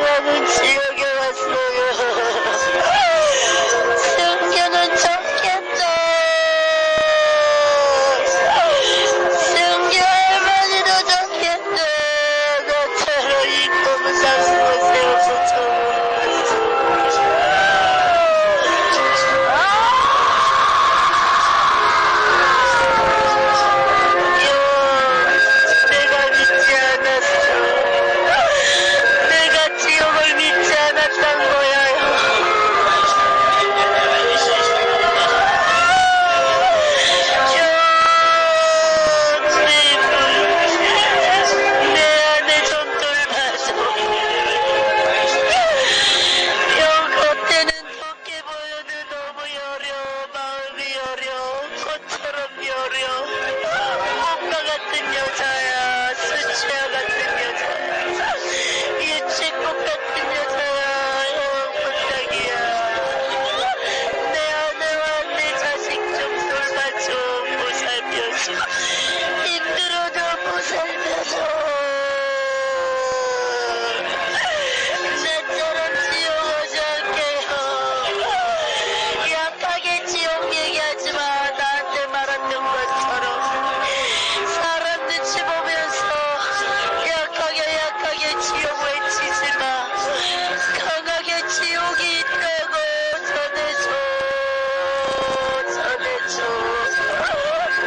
나는 지옥에 왔어요. 승규는 좋겠다. 승규 할머니도 좋겠다. 나처럼 이 검은 상승을 세워서 처음 내가 믿지 않았어. 내가 지옥을 믿지 않았단 거야. 내 안에 좀 돌봐줘. 형 겉에는 좋게 보여도 너무 여려. 마음이 여려. 꽃처럼 여려. 꽃과 같은 여자야. 수치와 같은 여자야. 유채꽃 같은 여자야. 형 부탁이야. 내 아내와 내 자식 좀 돌봐줘. 보살펴줘. 힘들어도 보살펴줘. 나처럼 지옥 오지 않게요. 약하게 지옥 얘기하지 마. 나한테 말했던 것처럼 사람 눈치 보면서 약하게 지옥 외치지 마. 강하게 지옥이 있다고 전해줘.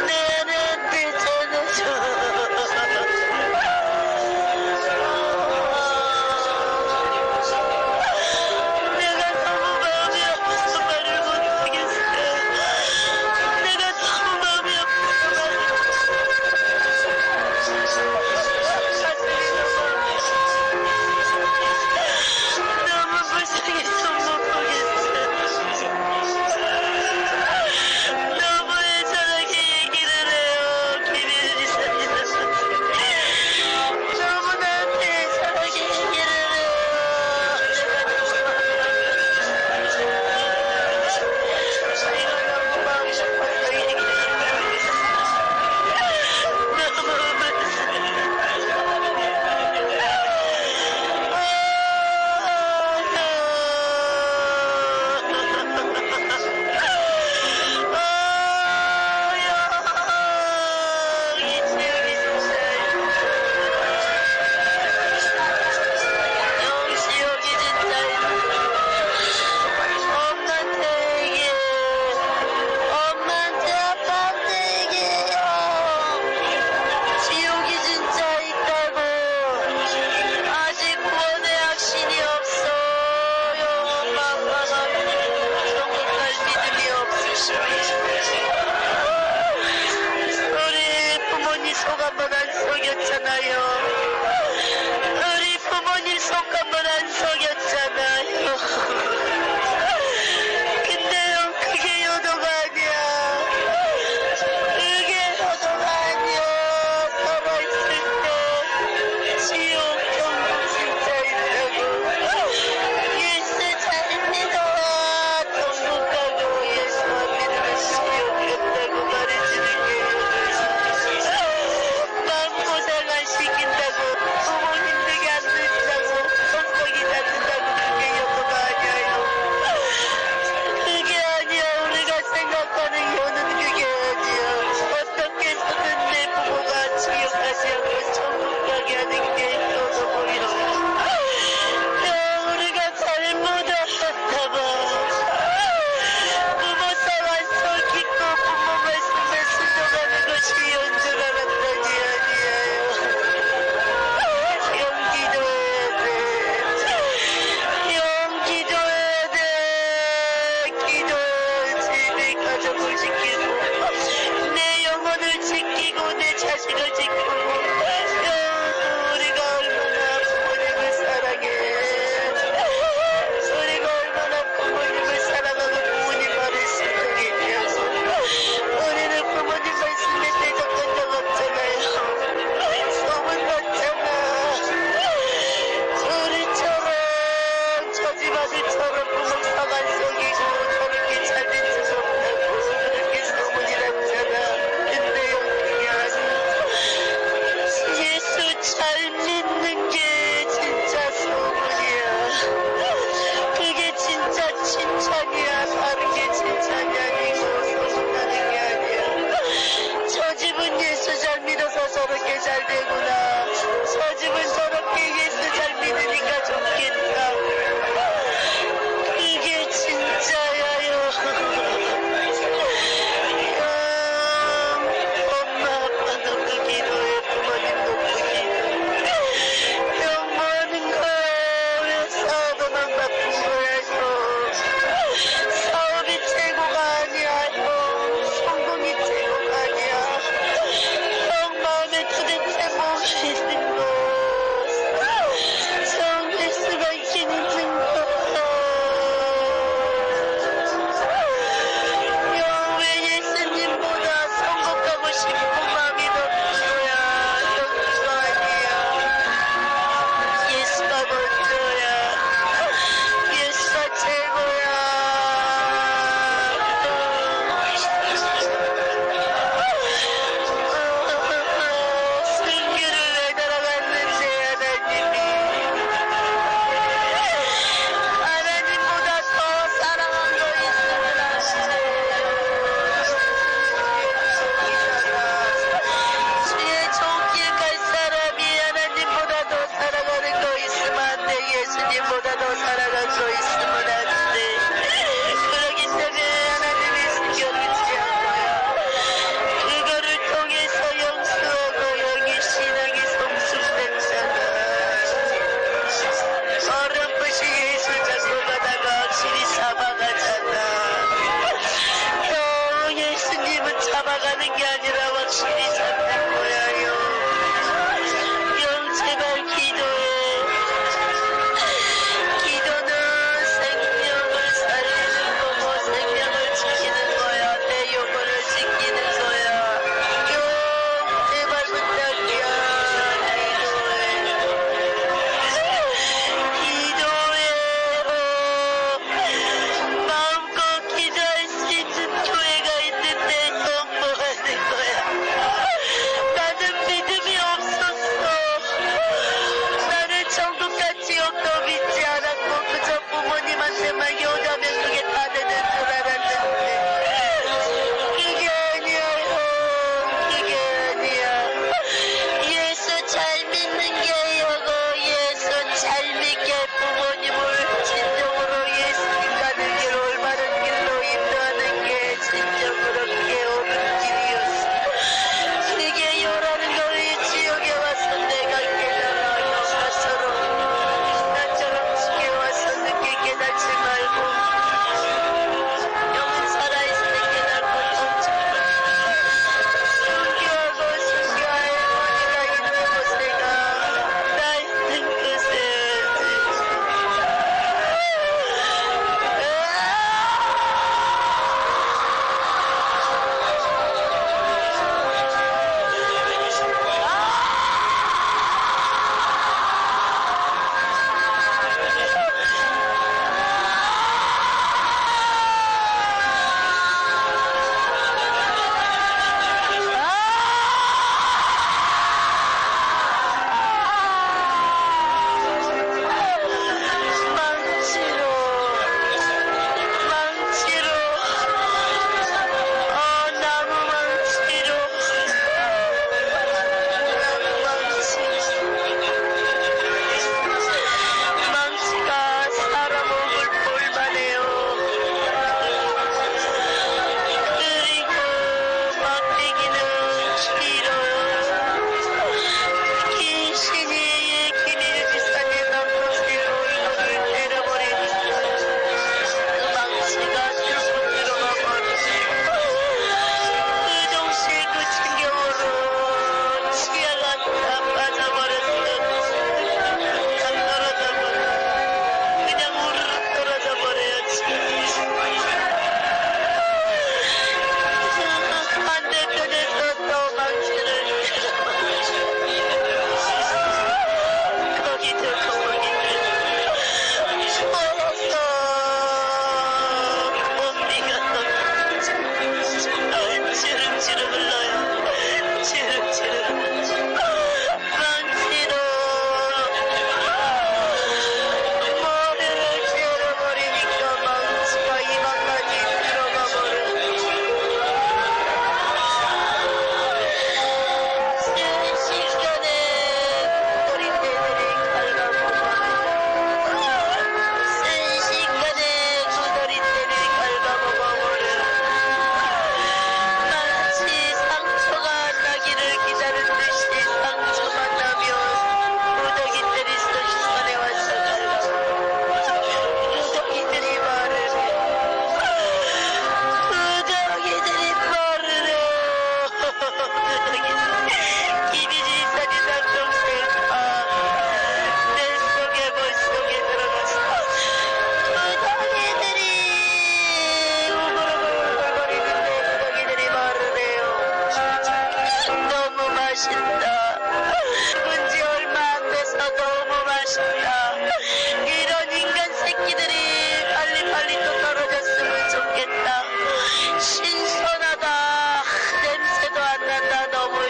내 아내한테 전해줘. 내가 너무 마음이 아파서 말을 못하겠어. 내가 너무 마음이 아파서 말을 너무 불쌍해서 못 보겠어. 너무 애절하게 얘기를 해요. 김혜진 이사님한테. 너무 나한테 애절하게 얘기를 해요. 내가 너무 마음이 아파서 얘기를 해요. 엄마한테 아빠한테 얘기해요. 지옥이 진짜 있다고. 아직 구원의 확신이 없어요. 엄마 아빠가 천국 갈 믿음이 없으시면 우리 부모님 속 한번 안 속였잖아요. 우리 부모님 속 한번 안 속였잖아요. 근데 형 그게 효도가 아니야. 그게 효도가 아니야. 살아있을 때 지옥 천국 진짜 있다고. 예수 잘 믿어. 천국 가고 예수 안 믿으면 지옥 간다고 말해주는 게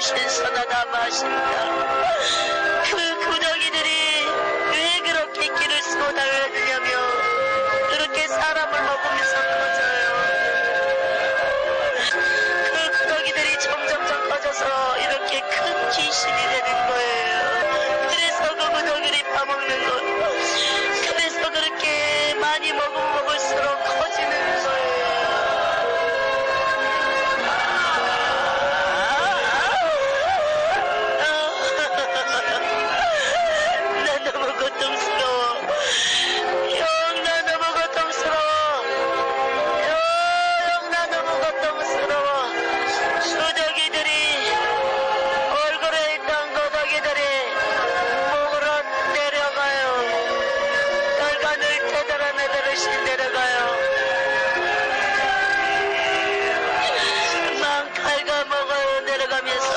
신선하다 맛있다. 그 구덩이들이 왜 그렇게 길을 쓰고 달렸느냐며 그렇게 사람을 먹으면서 커져요. 그 구덩이들이 점점점 커져서 이렇게 큰 귀신이 되는 거예요. 그래서 그 구덩이를 파먹는 것. 그래서 그렇게 많이 먹으면 먹을수록 커지는 거예요. 나 너무 고통스러워. 형, 나 너무 고통스러워. 형, 나 너무 고통스러워. 구더기들이 얼굴에 있던 구더기들이 목으로 내려가요. 혈관을 되돌아내듯이 내려가요. 막 갉아먹어요. 내려가면서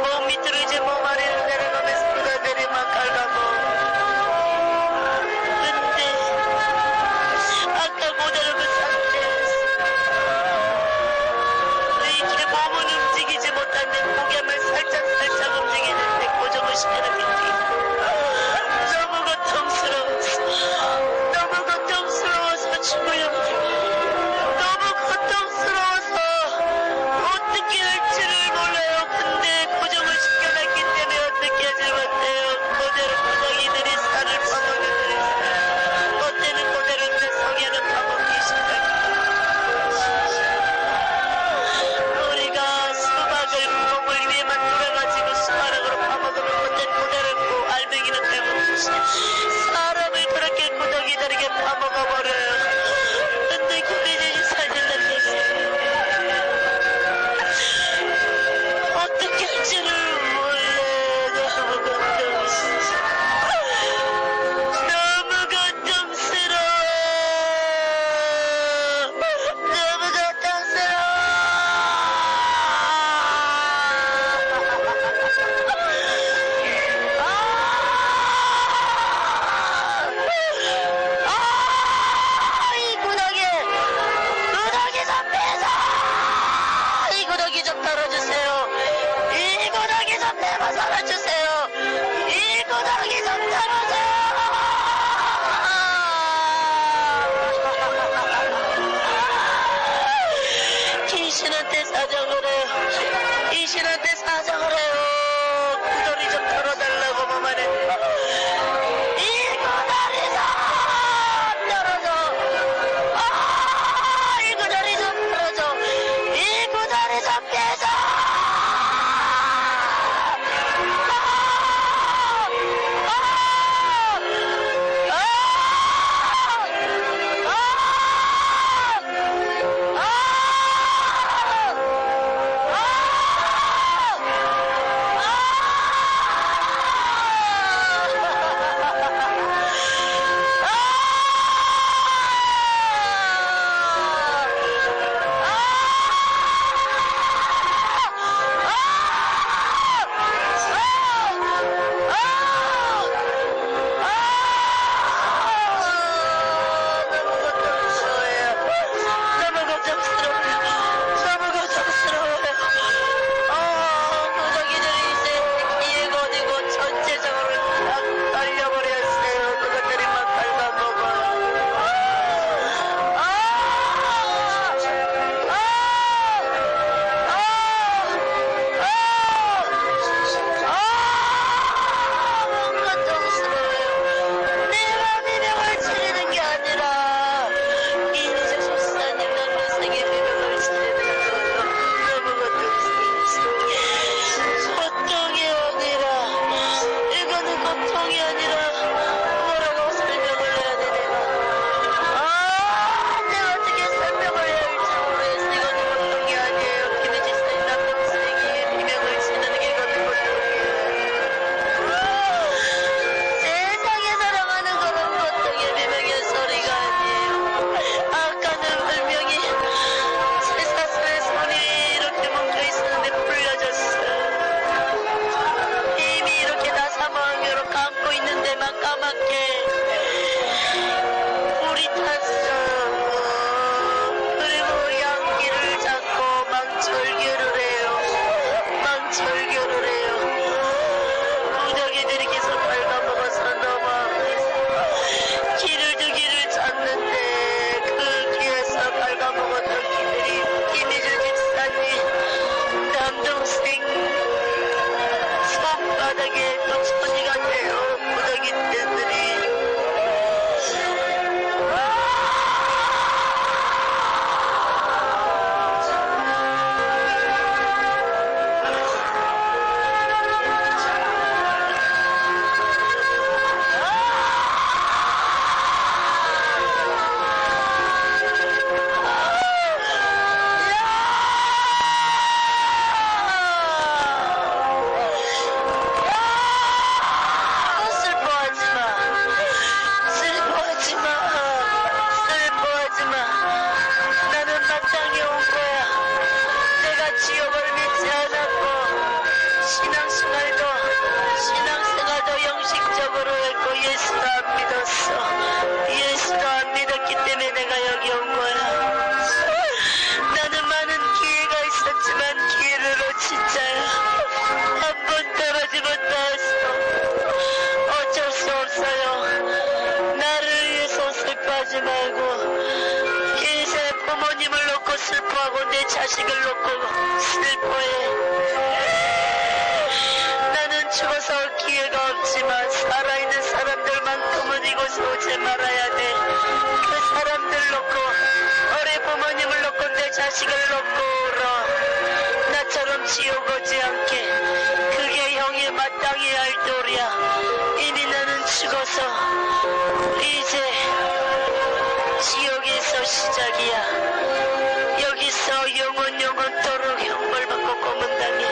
목 밑으로 이제 몸 아래로 내려가면서 구더기들이 막 갉아먹어. 근데 아까 그대로 그 상태에서 이렇게 몸은 움직이지 못하는데 고개만 살짝 움직이는데 고정을 시켜놓겠지. 너무 고통스러워서 너무 고통스러워서 죽어요. 너무 고통스러워서 어떻게 할지를 몰라요. 근데 고정을 시켜놨기 때문에 어떻게 하지 못해요. 그대로 구덩이들이 살을 파먹는 있어요. 어때는 그대로 내 성에는 파먹기 시작해요. 우리가 수박을 몸을 위에만 뚫어가지고 수박으로 파먹으면 그때 그대로 알맹이는 빼먹듯이 사람을 그렇게 구덩이들에게 파먹어버려요. 근데 그들이 살려는 얘기예요. 어떻게 할지를 몰라. 너무 고통스러워. 너무 고통스러워. 너무 고통스러워. 이 구덩이 좀 빼서 이 구덩이 좀 털어주세요. 이 구덩이 좀 내버려주세요. 이 구덩이 좀 털어주세요. 귀신한테 사정을 해요. 귀신한테 사정을 해요. 구덩이 좀 털어달라고 뭐만 했는데 이 구덩이 좀 털어줘. 이 구덩이 좀 털어줘. 이 구덩이 좀 빼줘. 절교를 해요. 무더기들이 계속 갉아먹어서 넘어가면서 길을 찾는데 그 길에서 갉아먹었던 길들이 김희주 집사님 남동생 손바닥에 또 천이 같네요. 무더기들이 지옥을 믿지 않았고 신앙생활도 영식적으로 했고 예수도 안 믿었어. 예수도 안 믿었기 때문에 내가 여기 온 거야. 나는 많은 기회가 있었지만 기회를 놓친 자야. 한 번 떨어지면 다했어. 어쩔 수 없어요. 나를 위해서 슬퍼하지 말고 이제 부모님을 놓고 슬퍼하고 내 자식을 놓고 슬퍼해. 나는 죽어서 기회가 없지만 살아있는 사람들만큼은 이곳에 오지 말아야 돼. 그 사람들 놓고 어린 부모님을 놓고 내 자식을 놓고 울어. 나처럼 지옥 오지 않게. 그게 형이 마땅히 할 도리야. 이미 나는 죽어서 이제 지옥에서 시작이야. 여기서 영원토록 형벌받고 고문당해.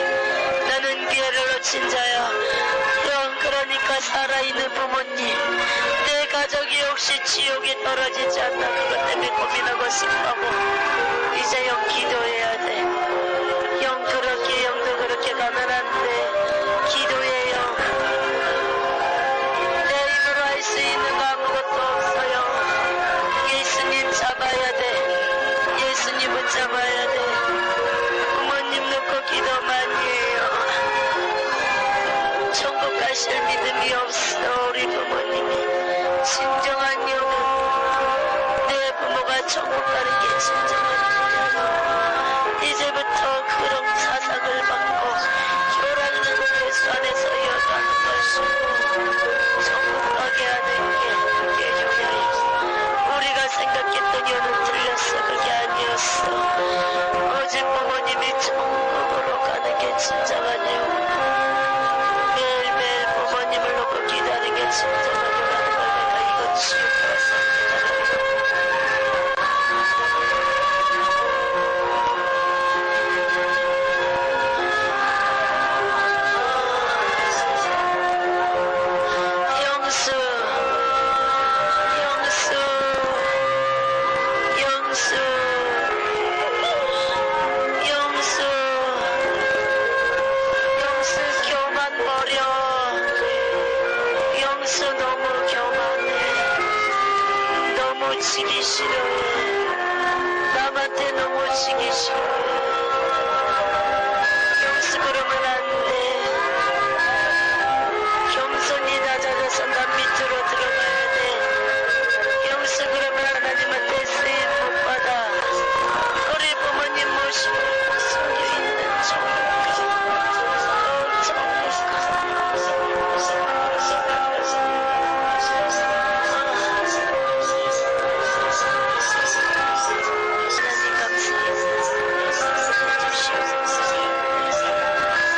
나는 기회를 놓친 자야. 형, 그러니까 살아있는 부모님, 내 가족이 혹시 지옥에 떨어지지 않나 그것 때문에 고민하고 싶다고. 이제 형 기도해야 돼. 형도 그렇게 가난한데 기도해요. 내 힘으로 할 수 있는 거 아무것도 없어요. 예수님 잡아야 돼. 예수님을 잡아야 돼. 부모님 놓고 기도 많이 해요. 천국 가실 믿음이 없어. 우리 부모님이. 진정한 영은 내 부모가 천국 가는 게 진정한 영이야. 이제부터 그런 사상을 받고 교라는 예수 안에서 이어가는 것이고 천국 가게 하는 게 그게 교회였어. 우리가 생각했던 영은 틀렸어. 그게 아니었어. 오직 부모님이 천국으로 가는 게 진정한 영. 매일매일 부모님을 놓고 기다리는 게 진정한 영이라는 걸 내가 이건 지옥으로서 지기 싫어해. 남한테 너무 지기 싫어.